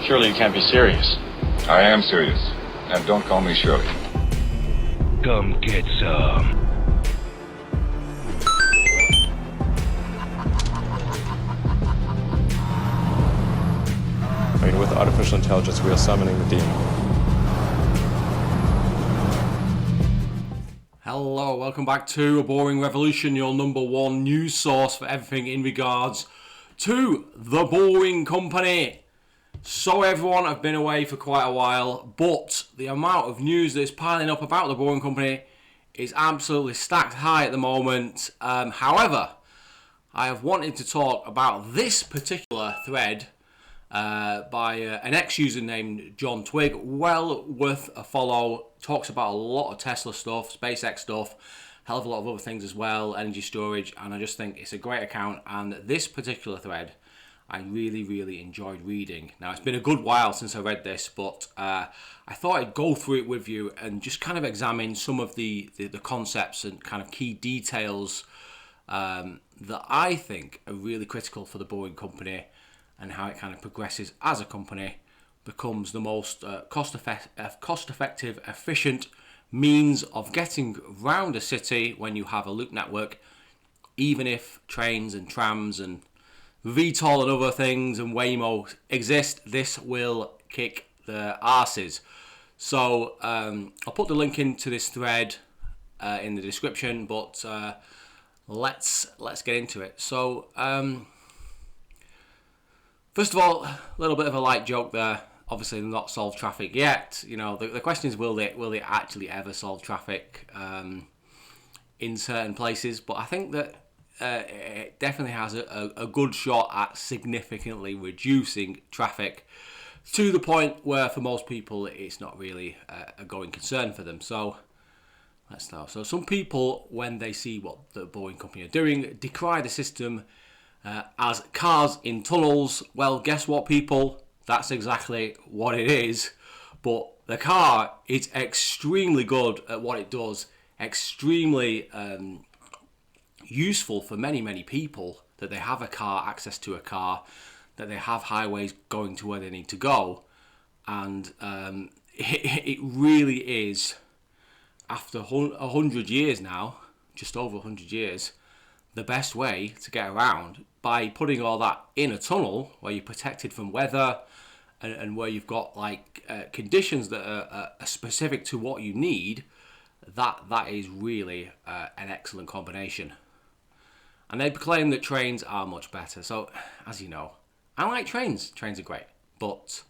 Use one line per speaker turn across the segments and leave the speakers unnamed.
Surely you can't be serious.
I am serious. And don't call me Shirley.
Come get some.
I mean, with artificial intelligence, we are summoning the demon.
Hello, welcome back to A Boring Revolution, your number one news source for everything in regards to The Boring Company. So everyone, I've been away for quite a while, but the amount of news that's piling up about The Boring Company is absolutely stacked high at the moment. However, I have wanted to talk about this particular thread by an ex-user named John Twig. Well worth a follow. Talks about a lot of Tesla stuff, SpaceX stuff, hell of a lot of other things as well, energy storage, and I just think it's a great account. And this particular thread I really enjoyed reading. Now, it's been a good while since I read this, but I thought I'd go through it with you and just kind of examine some of the concepts and kind of key details that I think are really critical for The Boring Company, and how it kind of progresses as a company, becomes the most cost-effective, efficient means of getting round a city when you have a loop network. Even if trains and trams and VTOL and other things and Waymo exist, this will kick the arses. So I'll put the link into this thread in the description, but let's get into it. So first of all, a little bit of a light joke there. Obviously, they've not solved traffic yet. You know, the question is, will they actually ever solve traffic in certain places? But I think that it definitely has a good shot at significantly reducing traffic to the point where, for most people, it's not really a going concern for them. So let's start. So some people, when they see what the Boring Company are doing, decry the system as cars in tunnels. Well, guess what, people? That's exactly what it is. But the car is extremely good at what it does, extremely useful for many people, that they have a car, access to a car, that they have highways going to where they need to go. And it really is, after 100 years now, just over 100 years, the best way to get around, by putting all that in a tunnel where you're protected from weather and where you've got like conditions that are specific to what you need. That is really an excellent combination. And they claim that trains are much better. So, as you know, I like trains. Trains are great. But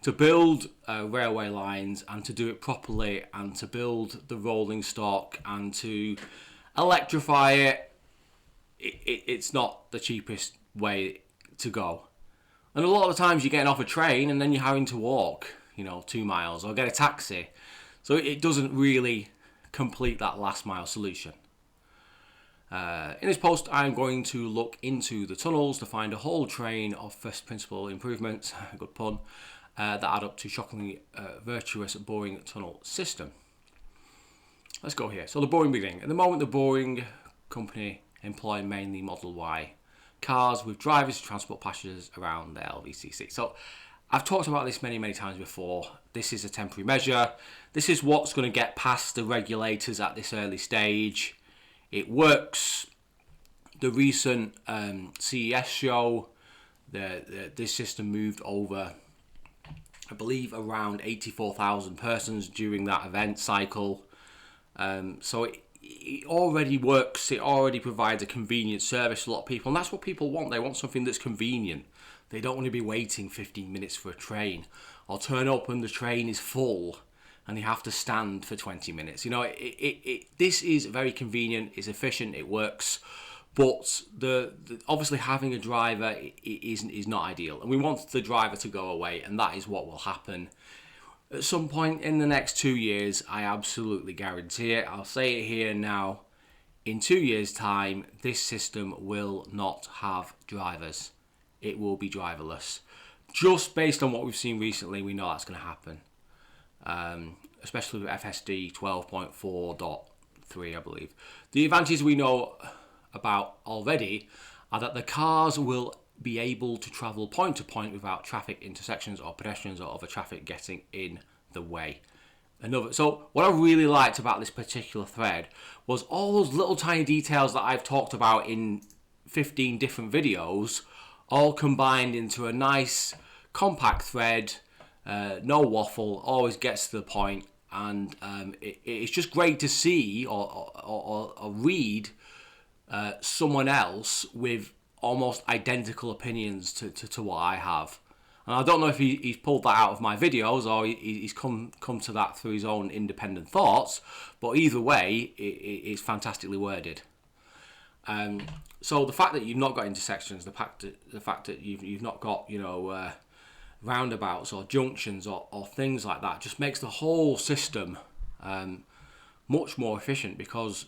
to build railway lines and to do it properly and to build the rolling stock and to electrify it, it's not the cheapest way to go. And a lot of the times you're getting off a train and then you're having to walk, 2 miles, or get a taxi. So it doesn't really complete that last mile solution. In this post, I'm going to look into the tunnels to find a whole train of first principle improvements, good pun, that add up to shockingly virtuous boring tunnel system. Let's go here. So the boring beginning. At the moment, the Boring Company employ mainly Model Y cars with drivers to transport passengers around the LVCC. So I've talked about this many times before. This is a temporary measure. This is what's going to get past the regulators at this early stage. It works. The recent CES show, this system moved over, I believe, around 84,000 persons during that event cycle. So it already works. It already provides a convenient service to a lot of people, and that's what people want. They want something that's convenient. They don't want to be waiting 15 minutes for a train, or turn up and the train is full and they have to stand for 20 minutes. This is very convenient, it's efficient, it works, but the obviously having a driver is not ideal, and we want the driver to go away, and that is what will happen at some point in the next 2 years. I absolutely guarantee it. I'll say it here now. In 2 years' time, this system will not have drivers. It will be driverless. Just based on what we've seen recently, we know that's going to happen. Especially with FSD 12.4.3, I believe. The advantages we know about already are that the cars will be able to travel point to point without traffic intersections or pedestrians or other traffic getting in the way. So what I really liked about this particular thread was all those little tiny details that I've talked about in 15 different videos, all combined into a nice compact thread, no waffle, always gets to the point, and it's just great to see or read someone else with almost identical opinions to what I have. And I don't know if he's pulled that out of my videos or he's come to that through his own independent thoughts, but either way, it's fantastically worded. So the fact that you've not got intersections, the fact that you've not got, roundabouts or junctions or things like that just makes the whole system much more efficient, because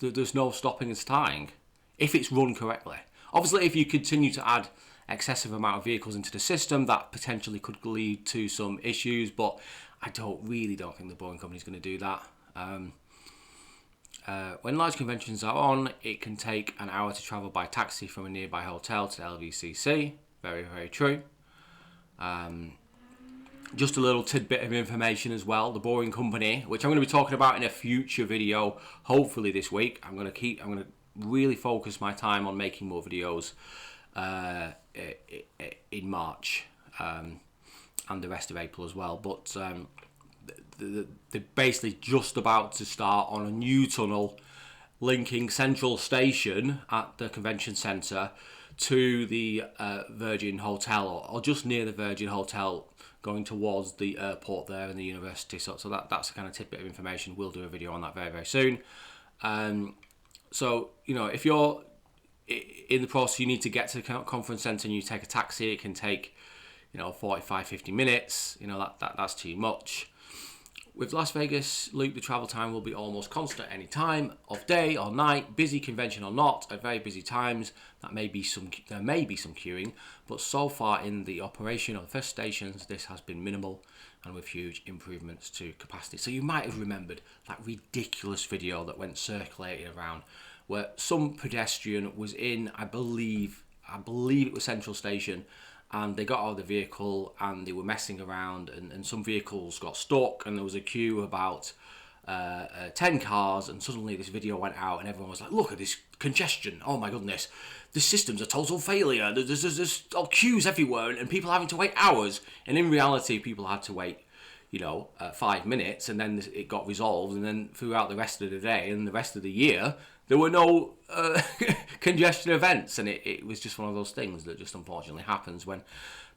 there's no stopping and starting if it's run correctly. Obviously, if you continue to add excessive amount of vehicles into the system, that potentially could lead to some issues, but I really don't think the Boeing company is going to do that. When large conventions are on, it can take an hour to travel by taxi from a nearby hotel to LVCC. Very, very true. Just a little tidbit of information as well. The Boeing company, which I'm going to be talking about in a future video, hopefully this week. I'm going to really focus my time on making more videos in March and the rest of April as well. But they're basically just about to start on a new tunnel linking Central Station at the convention centre to the Virgin Hotel, or just near the Virgin Hotel, going towards the airport there and the university. So that's a kind of tidbit of information. We'll do a video on that very, very soon. So, if you're in the process, you need to get to the conference centre and you take a taxi, it can take, 45, 50 minutes. That's too much. With Las Vegas Loop, the travel time will be almost constant at any time of day or night, busy convention or not. At very busy times, there may be some queuing, but so far in the operation of the first stations, this has been minimal and with huge improvements to capacity. So you might have remembered that ridiculous video that went circulating around, where some pedestrian was in, I believe it was Central Station, and they got out of the vehicle and they were messing around, and some vehicles got stuck, and there was a queue of about 10 cars, and suddenly this video went out and everyone was like, look at this congestion, oh my goodness, this system's a total failure, there's queues everywhere and people having to wait hours. And in reality, people had to wait 5 minutes, and then it got resolved, and then throughout the rest of the day and the rest of the year there were no congestion events. And it was just one of those things that just unfortunately happens when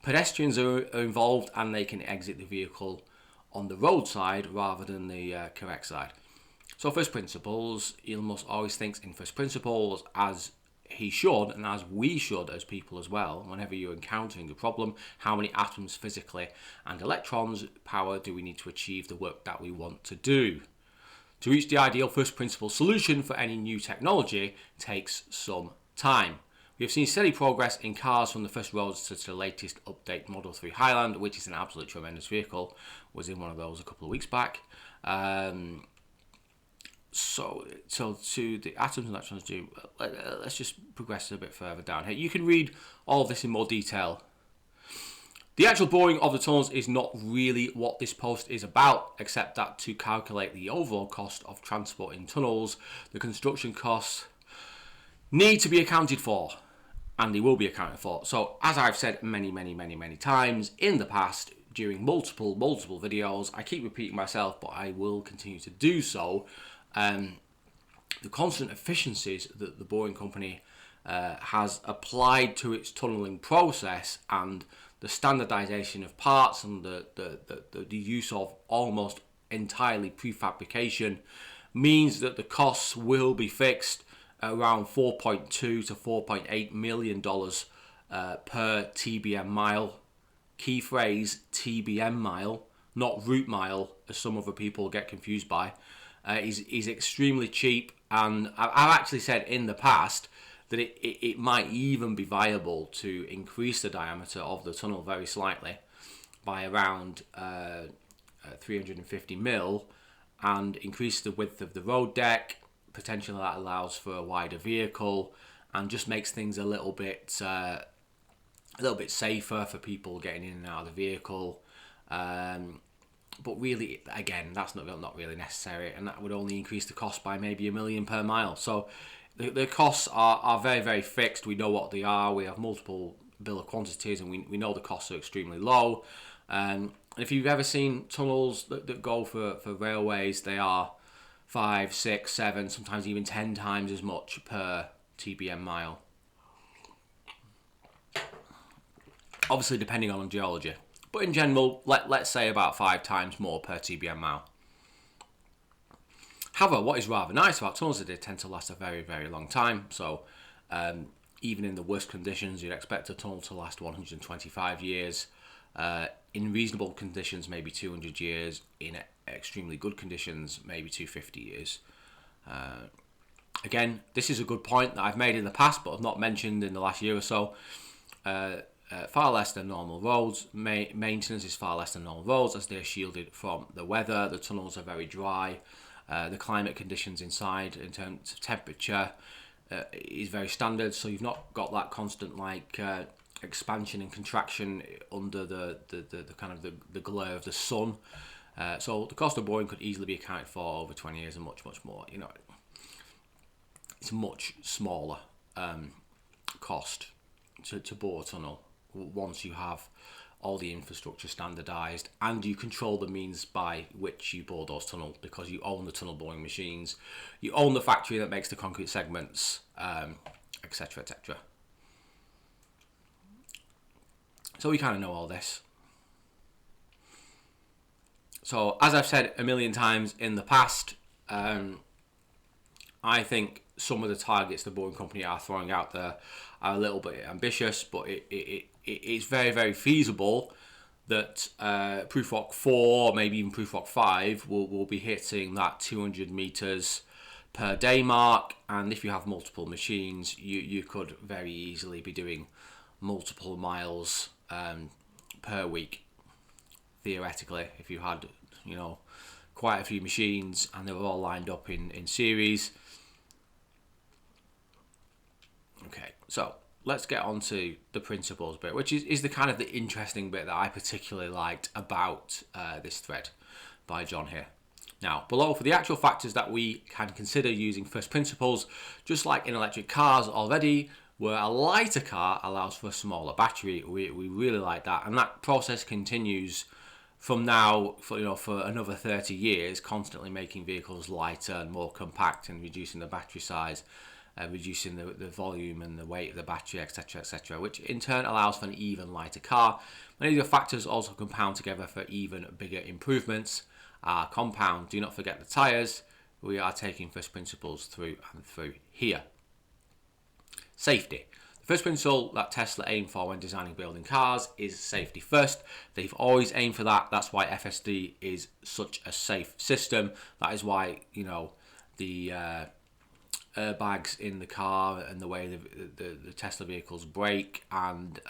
pedestrians are involved and they can exit the vehicle on the road side rather than the correct side. So first principles, Elon Musk always thinks in first principles, as he should, and as we should as people as well. Whenever you're encountering a problem, how many atoms physically and electrons power do we need to achieve the work that we want to do? To reach the ideal first principle solution for any new technology takes some time. We have seen steady progress in cars from the first Roadster to the latest update Model 3 Highland, which is an absolutely tremendous vehicle. Was in one of those a couple of weeks back. So to the atoms and electrons do, let's just progress a bit further down here. You can read all of this in more detail. The actual boring of the tunnels is not really what this post is about, except that to calculate the overall cost of transporting tunnels, the construction costs need to be accounted for, and they will be accounted for. So as I've said many times in the past, during multiple videos, I keep repeating myself, but I will continue to do so. The constant efficiencies that the Boeing company has applied to its tunneling process, and the standardization of parts, and the use of almost entirely prefabrication, means that the costs will be fixed around $4.2 to $4.8 million per TBM mile. Key phrase, TBM mile, not route mile, as some other people get confused by. Is extremely cheap, and I've actually said in the past that it might even be viable to increase the diameter of the tunnel very slightly by around 350 mil, and increase the width of the road deck. Potentially that allows for a wider vehicle and just makes things a little bit a little bit safer for people getting in and out of the vehicle. But really, again, that's not really necessary, and that would only increase the cost by maybe $1 million per mile. So the costs are very, very fixed. We know what they are. We have multiple bill of quantities, and we know the costs are extremely low. If you've ever seen tunnels that go for railways, they are 5, 6, 7, sometimes even 10 times as much per TBM mile. Obviously, depending on geology. But in general, let's say about 5 times more per TBM mile. However, what is rather nice about tunnels is they tend to last a very, very long time. So even in the worst conditions, you'd expect a tunnel to last 125 years. In reasonable conditions, maybe 200 years. In extremely good conditions, maybe 250 years. Again, this is a good point that I've made in the past, but I've not mentioned in the last year or so. Far less than normal roads. Maintenance is far less than normal roads as they're shielded from the weather. The tunnels are very dry. The climate conditions inside in terms of temperature is very standard, so you've not got that constant expansion and contraction under the kind of the glare of the sun. So the cost of boring could easily be accounted for over 20 years and much, much more. It's a much smaller cost to bore a tunnel once you have all the infrastructure standardized and you control the means by which you bore those tunnels, because you own the tunnel boring machines, you own the factory that makes the concrete segments, etc, etc. So we kind of know all this. So as I've said a million times in the past, I think some of the targets the boring company are throwing out there are a little bit ambitious, but it's very, very feasible that Proof-Rock 4, maybe even Proof-Rock 5, will be hitting that 200 meters per day mark. And if you have multiple machines, you could very easily be doing multiple miles per week, theoretically, if you had quite a few machines and they were all lined up in series. Okay, so let's get on to the principles bit, which is the kind of the interesting bit that I particularly liked about this thread by John here. Now, below, for the actual factors that we can consider using first principles, just like in electric cars already, where a lighter car allows for a smaller battery, we really like that, and that process continues from now for another 30 years, constantly making vehicles lighter and more compact and reducing the battery size. Reducing the volume and the weight of the battery, etc, etc, which in turn allows for an even lighter car. Many of the factors also compound together for even bigger improvements. Compound, do not forget the tyres. We are taking first principles through and through here. Safety. The first principle that Tesla aimed for when designing building cars is safety first. They've always aimed for that. That's why FSD is such a safe system. That is why the airbags in the car and the way the Tesla vehicles brake and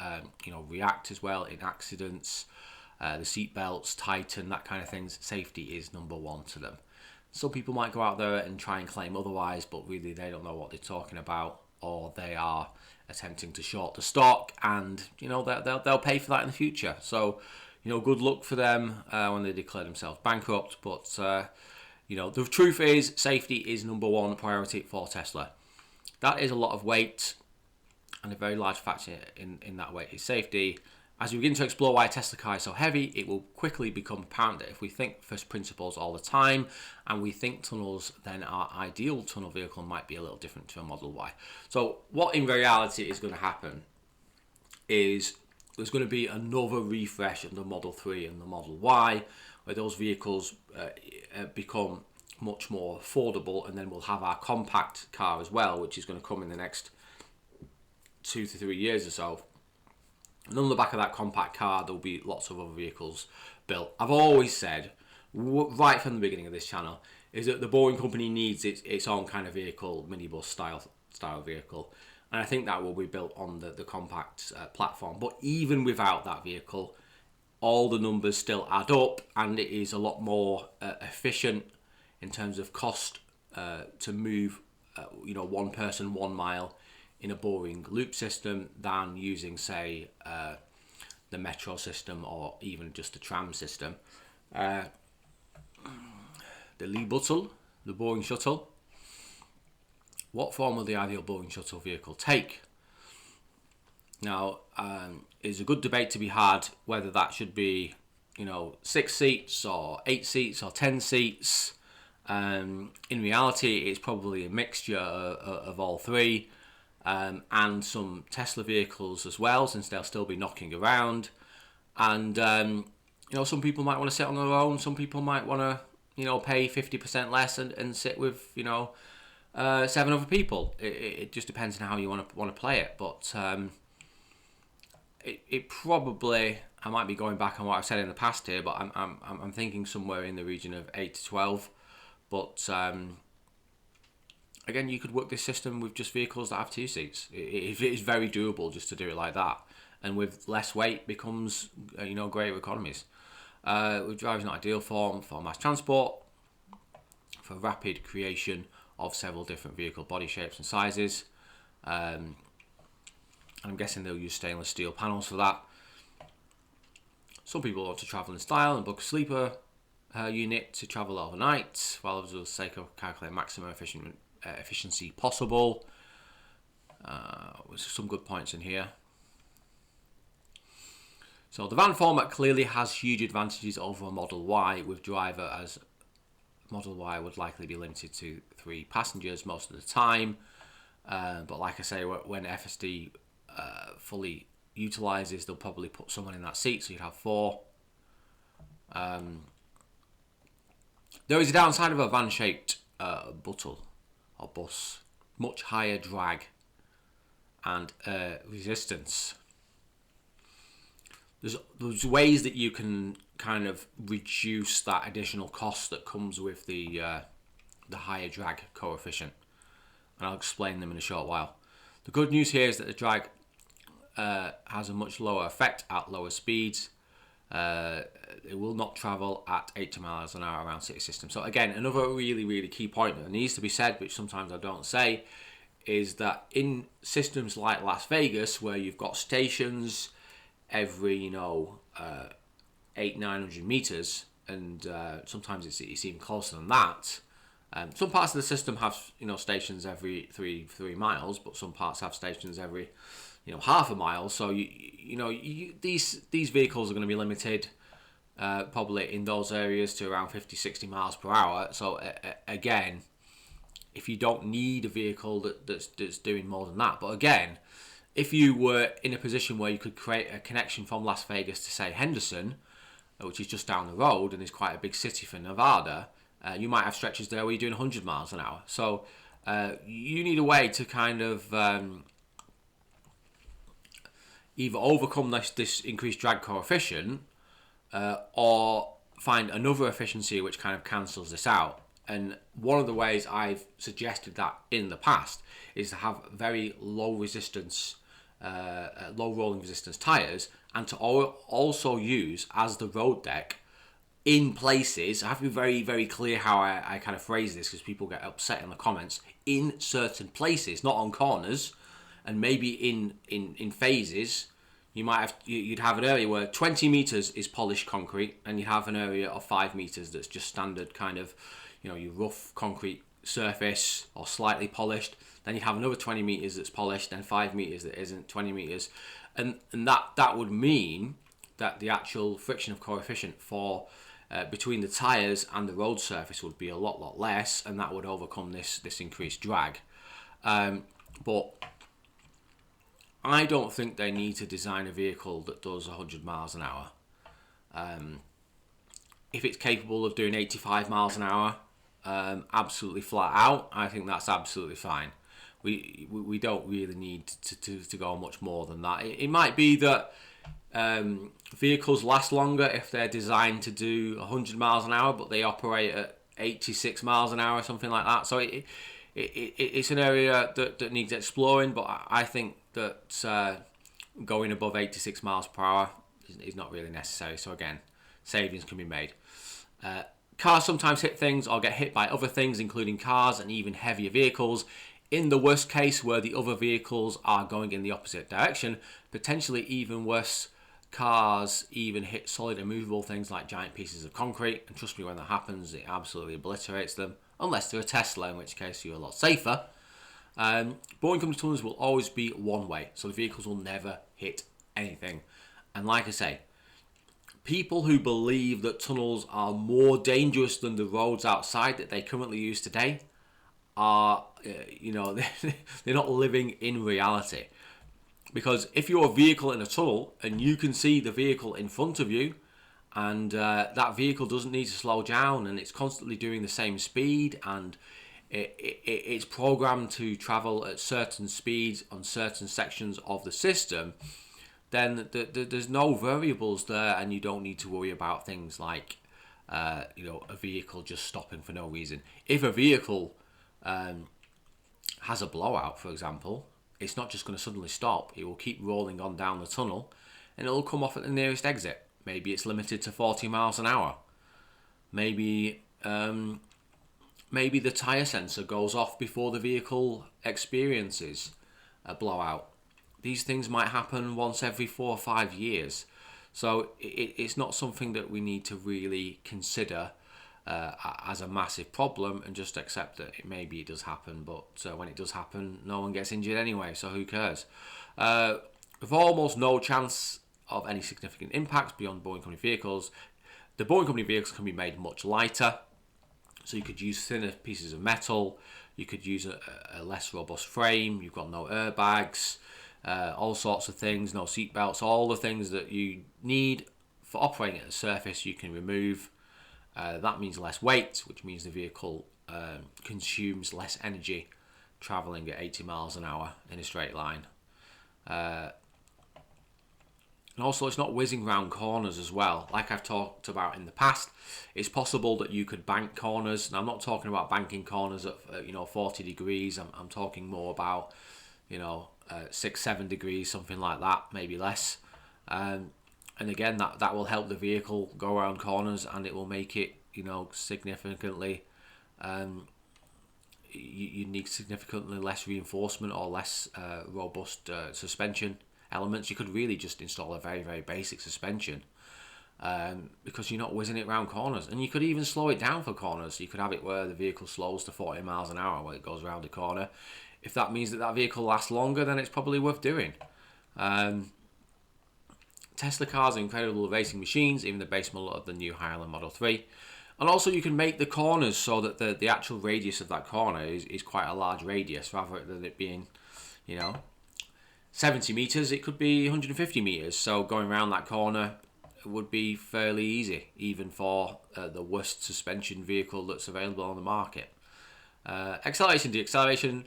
react as well in accidents, the seat belts tighten, that kind of things. Safety is number one to them. Some people might go out there and try and claim otherwise, but really they don't know what they're talking about, or they are attempting to short the stock, and they'll pay for that in the future. So good luck for them when they declare themselves bankrupt. But the truth is, safety is number one priority for Tesla. That is a lot of weight, and a very large factor in that weight is safety. As we begin to explore why a Tesla car is so heavy, it will quickly become apparent that if we think first principles all the time, and we think tunnels, then our ideal tunnel vehicle might be a little different to a Model Y. So what in reality is going to happen is there's going to be another refresh of the Model 3 and the Model Y, where those vehicles become much more affordable, and then we'll have our compact car as well, which is going to come in the next 2 to 3 years or so. And on the back of that compact car, there'll be lots of other vehicles built. I've always said, right from the beginning of this channel, is that the Boring Company needs its own kind of vehicle, minibus style vehicle. And I think that will be built on the compact platform. But even without that vehicle, all the numbers still add up, and it is a lot more efficient in terms of cost to move, one person 1 mile in a boring loop system than using, say, the metro system or even just a tram system. The Liebuttel, the boring shuttle. What form will the ideal boring shuttle vehicle take? Now, it's a good debate to be had whether that should be, 6 seats or 8 seats or 10 seats. In reality, it's probably a mixture of all three, and some Tesla vehicles as well, since they'll still be knocking around. And some people might want to sit on their own. Some people might want to, pay 50% less and sit with 7 other people. It just depends on how you want to play it. But it probably, I might be going back on what I've said in the past here, but I'm thinking somewhere in the region of 8 to 12. But again, you could work this system with just vehicles that have 2 seats. It is very doable just to do it like that, and with less weight becomes greater economies. With drivers not ideal for mass transport, for rapid creation of several different vehicle body shapes and sizes. And I'm guessing they'll use stainless steel panels for that. Some people want to travel in style and book a sleeper unit to travel overnight, while others will say calculate maximum efficiency possible. With some good points in here. So the van format clearly has huge advantages over a Model Y, with driver, as Model Y would likely be limited to 3 passengers most of the time. But like I say, when FSD fully utilises, they'll probably put someone in that seat, so you'd have 4. There is a downside of a van-shaped buttle or bus: much higher drag and resistance. There's ways that you can kind of reduce that additional cost that comes with the higher drag coefficient, and I'll explain them in a short while. The good news here is that the drag has a much lower effect at lower speeds. It will not travel at 80 miles an hour around city systems. So again, another really, really key point that needs to be said, which sometimes I don't say, is that in systems like Las Vegas, where you've got stations every 800-900 meters, and sometimes it's even closer than that. Some parts of the system have stations every three miles, but some parts have stations every half a mile. So these vehicles are going to be limited probably in those areas to around 50-60 miles per hour. So again, if you don't need a vehicle that's doing more than that, but again, if you were in a position where you could create a connection from Las Vegas to, say, Henderson, which is just down the road and is quite a big city for Nevada, you might have stretches there where you're doing 100 miles an hour. So you need a way to kind of either overcome this increased drag coefficient or find another efficiency which kind of cancels this out. And one of the ways I've suggested that in the past is to have very low resistance, low rolling resistance tyres, and to also use as the road deck in places. I have to be very, very clear how I kind of phrase this, because people get upset in the comments. In certain places, not on corners, and maybe in phases. You'd have an area where 20 meters is polished concrete, and you have an area of 5 meters that's just standard kind of, your rough concrete surface or slightly polished. Then you have another 20 meters that's polished, and 5 meters that isn't, 20 meters, and that would mean that the actual friction of coefficient for between the tires and the road surface would be a lot less, and that would overcome this increased drag. But I don't think they need to design a vehicle that does 100 miles an hour. If it's capable of doing 85 miles an hour, absolutely flat out, I think that's absolutely fine. We don't really need to go much more than that. It might be that vehicles last longer if they're designed to do 100 miles an hour, but they operate at 86 miles an hour, something like that. So it's an area that needs exploring, but I think that going above 86 miles per hour is not really necessary. So again, savings can be made. Cars sometimes hit things or get hit by other things, including cars and even heavier vehicles. In the worst case, where the other vehicles are going in the opposite direction, potentially even worse, cars even hit solid immovable things like giant pieces of concrete. And trust me, when that happens, it absolutely obliterates them. Unless they're a Tesla, in which case you're a lot safer. Boring company tunnels will always be one way, so the vehicles will never hit anything. And like I say, people who believe that tunnels are more dangerous than the roads outside that they currently use today are, they're not living in reality. Because if you're a vehicle in a tunnel and you can see the vehicle in front of you, and that vehicle doesn't need to slow down, and it's constantly doing the same speed, and it's programmed to travel at certain speeds on certain sections of the system, then there's no variables there, and you don't need to worry about things like a vehicle just stopping for no reason. If a vehicle has a blowout, for example, it's not just going to suddenly stop. It will keep rolling on down the tunnel, and it'll come off at the nearest exit. Maybe it's limited to 40 miles an hour. Maybe the tyre sensor goes off before the vehicle experiences a blowout. These things might happen once every 4 or 5 years. So it's not something that we need to really consider as a massive problem, and just accept that maybe it does happen. But when it does happen, no one gets injured anyway, so who cares? With almost no chance of any significant impacts beyond Boring Company vehicles, the Boring Company vehicles can be made much lighter. So you could use thinner pieces of metal, you could use a less robust frame, you've got no airbags, all sorts of things, no seat belts, all the things that you need for operating at the surface you can remove. That means less weight, which means the vehicle consumes less energy travelling at 80 miles an hour in a straight line. And also, it's not whizzing round corners as well. Like I've talked about in the past, it's possible that you could bank corners. And I'm not talking about banking corners at 40 degrees. I'm talking more about 6-7 degrees, something like that, maybe less. And again, that will help the vehicle go around corners, and it will make it significantly. You need significantly less reinforcement or less robust suspension elements. You could really just install a very, very basic suspension because you're not whizzing it around corners. And you could even slow it down for corners. You could have it where the vehicle slows to 40 miles an hour when it goes around a corner. If that means that vehicle lasts longer, then it's probably worth doing. Tesla cars are incredible racing machines, even the base model of the new Highland Model 3. And also you can make the corners so that the actual radius of that corner is quite a large radius, rather than it being 70 meters, it could be 150 meters. So going around that corner would be fairly easy, even for the worst suspension vehicle that's available on the market. Acceleration, deceleration,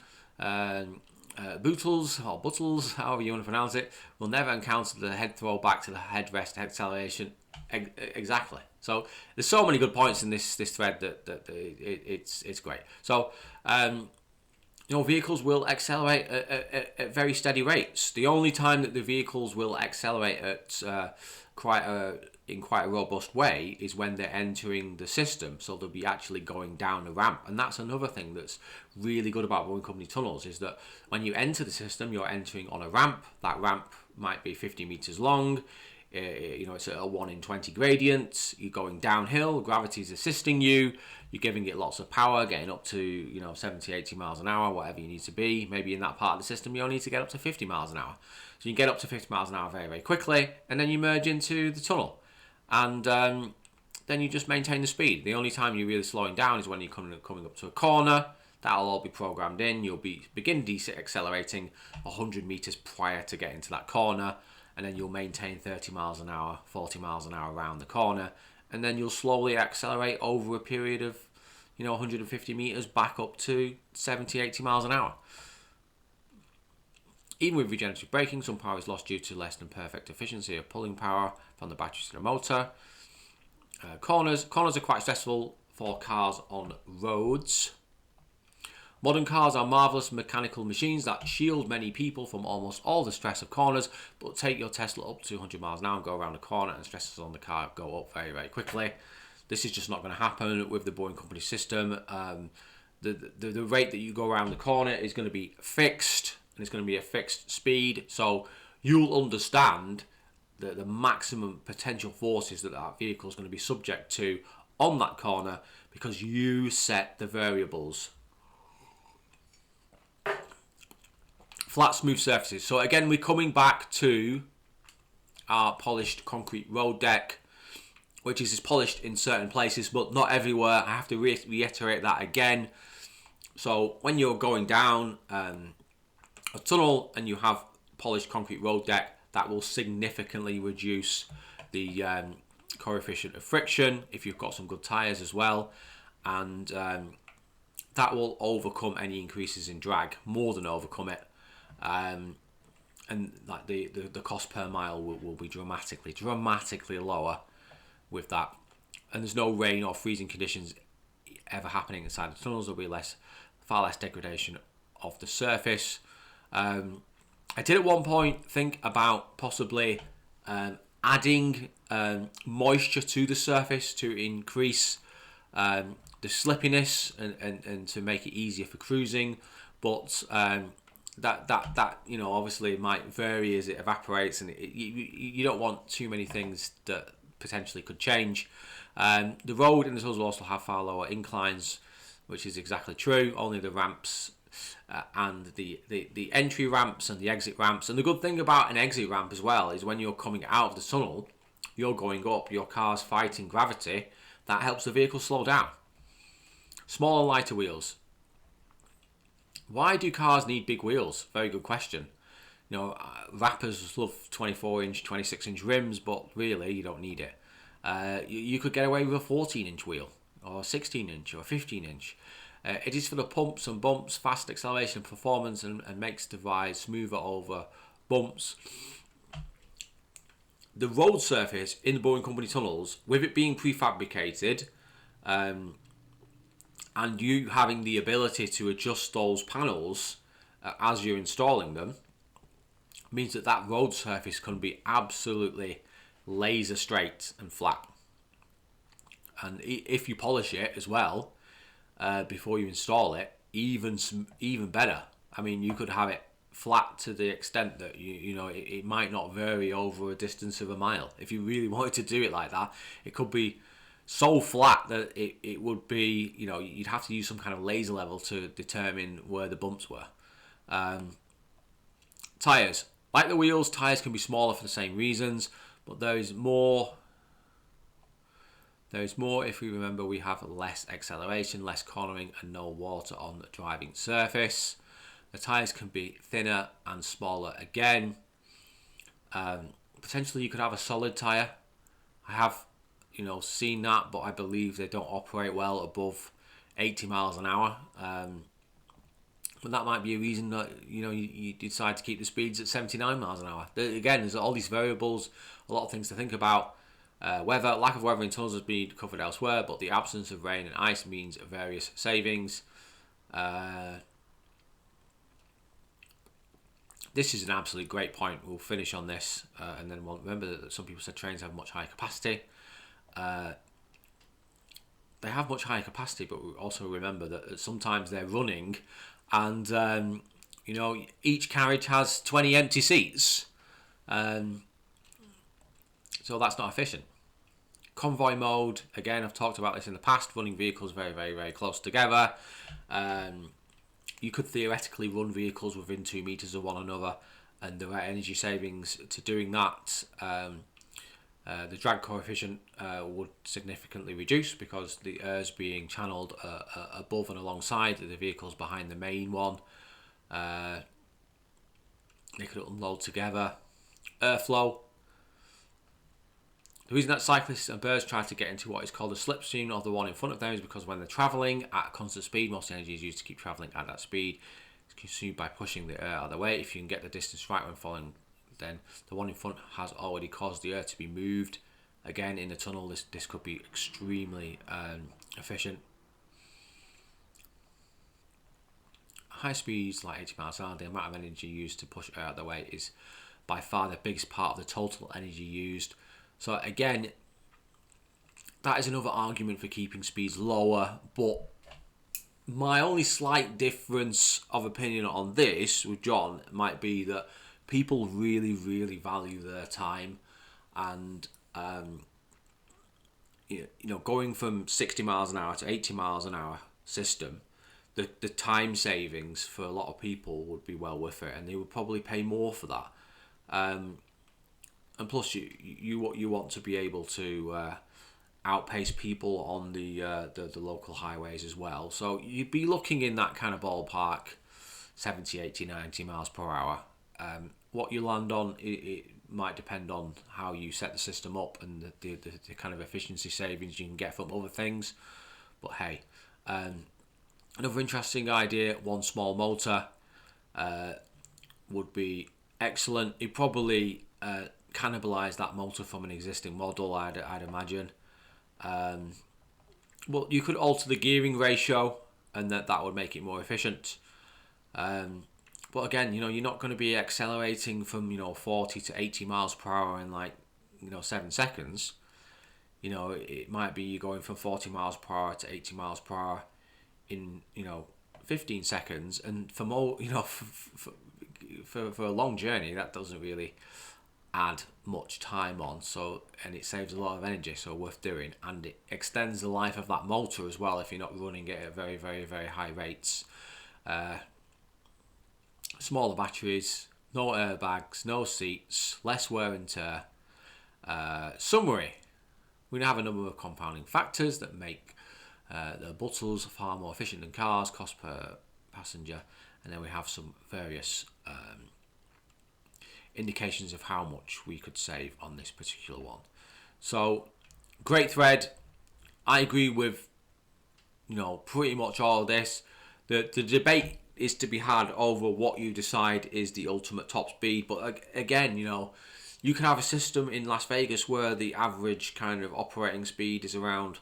bootles or buttles, however you want to pronounce it, will never encounter the head throw back to the headrest acceleration. Exactly. So there's so many good points in this thread that it's great. So vehicles will accelerate at very steady rates. The only time that the vehicles will accelerate at quite a robust way is when they're entering the system. So they'll be actually going down a ramp, and that's another thing that's really good about Boring Company tunnels, is that when you enter the system, you're entering on a ramp. That ramp might be 50 meters long. It's a 1 in 20 gradient. You're going downhill, gravity's assisting you, you're giving it lots of power, getting up to 70, 80 miles an hour, whatever you need to be. Maybe in that part of the system you only need to get up to 50 miles an hour. So you get up to 50 miles an hour very, very quickly, and then you merge into the tunnel, and then you just maintain the speed. The only time you're really slowing down is when you're coming up to a corner. That'll all be programmed in. You'll begin decelerating 100 meters prior to getting to that corner, and then you'll maintain 30 miles an hour, 40 miles an hour around the corner, and then you'll slowly accelerate over a period of 150 meters back up to 70, 80 miles an hour. Even with regenerative braking, some power is lost due to less than perfect efficiency of pulling power from the battery to the motor. Corners are quite stressful for cars on roads. Modern cars are marvellous mechanical machines that shield many people from almost all the stress of corners, but take your Tesla up to 200 miles an hour and go around a corner, and stresses on the car go up very, very quickly. This is just not going to happen with the Boring Company system. the rate that you go around the corner is going to be fixed, and it's going to be a fixed speed. So you'll understand the maximum potential forces that vehicle is going to be subject to on that corner because you set the variables. Flat, smooth surfaces. So again, we're coming back to our polished concrete road deck, which is polished in certain places, but not everywhere. I have to reiterate that again. So when you're going down a tunnel and you have polished concrete road deck, that will significantly reduce the coefficient of friction if you've got some good tyres as well. And that will overcome any increases in drag, more than overcome it. And like the cost per mile will be dramatically lower with that. And there's no rain or freezing conditions ever happening inside the tunnels. There'll be far less degradation of the surface. I did at one point think about possibly adding moisture to the surface to increase the slippiness and to make it easier for cruising, but that you know, obviously might vary as it evaporates, and you don't want too many things that potentially could change. The road in the tunnels will also have far lower inclines, which is exactly true. Only the ramps and the entry ramps and the exit ramps. And the good thing about an exit ramp as well is when you're coming out of the tunnel, you're going up, your car's fighting gravity. That helps the vehicle slow down. Smaller, lighter wheels. Why do cars need big wheels? Very good question. You know, rappers love 24-inch, 26-inch rims, but really you don't need it. You could get away with a 14-inch wheel, or a 16-inch, or a 15-inch. It is for the pumps and bumps, fast acceleration performance, and makes the ride smoother over bumps. The road surface in the Boring Company tunnels, with it being prefabricated, and you having the ability to adjust those panels as you're installing them, means that road surface can be absolutely laser straight and flat. And if you polish it as well before you install it, even better. I mean, you could have it flat to the extent that you know it might not vary over a distance of a mile. If you really wanted to do it like that, it could be so flat that it would be, you know, you'd have to use some kind of laser level to determine where the bumps were. Tyres. Like the wheels, tyres can be smaller for the same reasons, but there is more if we remember we have less acceleration, less cornering, and no water on the driving surface. The tyres can be thinner and smaller again. Potentially you could have a solid tyre. I have, you know, seen that, but I believe they don't operate well above 80 miles an hour. But that might be a reason that, you know, you decide to keep the speeds at 79 miles an hour. Again, there's all these variables, a lot of things to think about. Weather, lack of weather in tunnels has been covered elsewhere, but the absence of rain and ice means various savings. This is an absolute great point. We'll finish on this, and then we'll remember that some people said trains have much higher capacity. They have much higher capacity, but we also remember that sometimes they're running, and you know, each carriage has 20 empty seats, so that's not efficient. Convoy mode, again, I've talked about this in the past, running vehicles very, very, very close together. You could theoretically run vehicles within 2 meters of one another, and there are energy savings to doing that. The drag coefficient would significantly reduce because the air is being channeled above and alongside the vehicles behind the main one. They could unload together. Airflow. The reason that cyclists and birds try to get into what is called a slipstream of the one in front of them is because when they're travelling at a constant speed, most energy is used to keep travelling at that speed. It's consumed by pushing the air out of the way. If you can get the distance right when following, then the one in front has already caused the air to be moved. Again, in the tunnel, this could be extremely efficient. High speeds like 80 miles an hour, the amount of energy used to push air out of the way is by far the biggest part of the total energy used. So again, that is another argument for keeping speeds lower, but My only slight difference of opinion on this with John might be that people really, really value their time, and you know, going from 60 miles an hour to 80 miles an hour system, the time savings for a lot of people would be well worth it, and they would probably pay more for that. And plus, you want to be able to outpace people on the local highways as well. So you'd be looking in that kind of ballpark, 70, 80, 90 miles per hour. What you land on, it might depend on how you set the system up and the kind of efficiency savings you can get from other things. But hey, another interesting idea, one small motor would be excellent. It probably cannibalise that motor from an existing model, I'd imagine. Well, you could alter the gearing ratio, and that would make it more efficient. But again, you know, you're not going to be accelerating from 40 to 80 miles per hour in 7 seconds. You know, it might be you're going from 40 miles per hour to 80 miles per hour in 15 seconds, and for more, for a long journey, that doesn't really add much time on, so, and it saves a lot of energy, so worth doing, and it extends the life of that motor as well if you're not running it at very, very, very high rates. Smaller batteries, no airbags, no seats, less wear and tear. Summary: we have a number of compounding factors that make the buttles far more efficient than cars, cost per passenger, and then we have some various indications of how much we could save on this particular one. So, great thread. I agree with pretty much all of this. The debate is to be had over what you decide is the ultimate top speed, but again, you can have a system in Las Vegas where the average kind of operating speed is around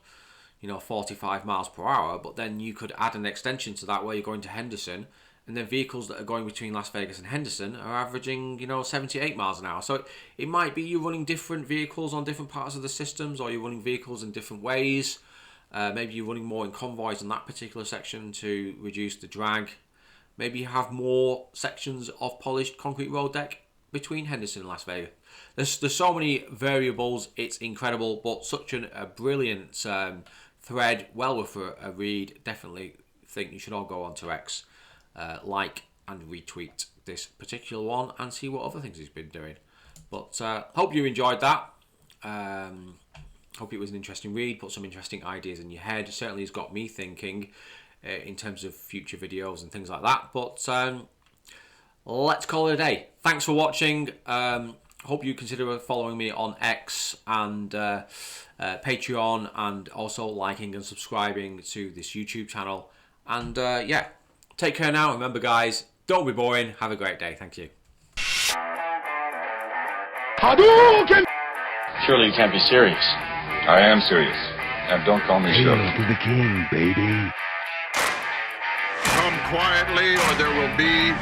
45 miles per hour, but then you could add an extension to that where you're going to Henderson, and then vehicles that are going between Las Vegas and Henderson are averaging 78 miles an hour. So it might be you're running different vehicles on different parts of the systems, or you're running vehicles in different ways. Maybe you're running more in convoys on that particular section to reduce the drag. Maybe you have more sections of polished concrete road deck between Henderson and Las Vegas. There's so many variables, it's incredible, but such a brilliant thread, well worth a read. Definitely think you should all go on to X, like and retweet this particular one and see what other things he's been doing. But hope you enjoyed that. Hope it was an interesting read, put some interesting ideas in your head. Certainly has got me thinking in terms of future videos and things like that. But let's call it a day. Thanks for watching. Hope you consider following me on X and Patreon, and also liking and subscribing to this YouTube channel. And yeah, take care now. Remember, guys, don't be boring. Have a great day. Thank you.
Hadouken!
Surely you can't be serious.
I am serious. And don't call me Shirley.
Hail to the king, baby.
Come quietly, or there will be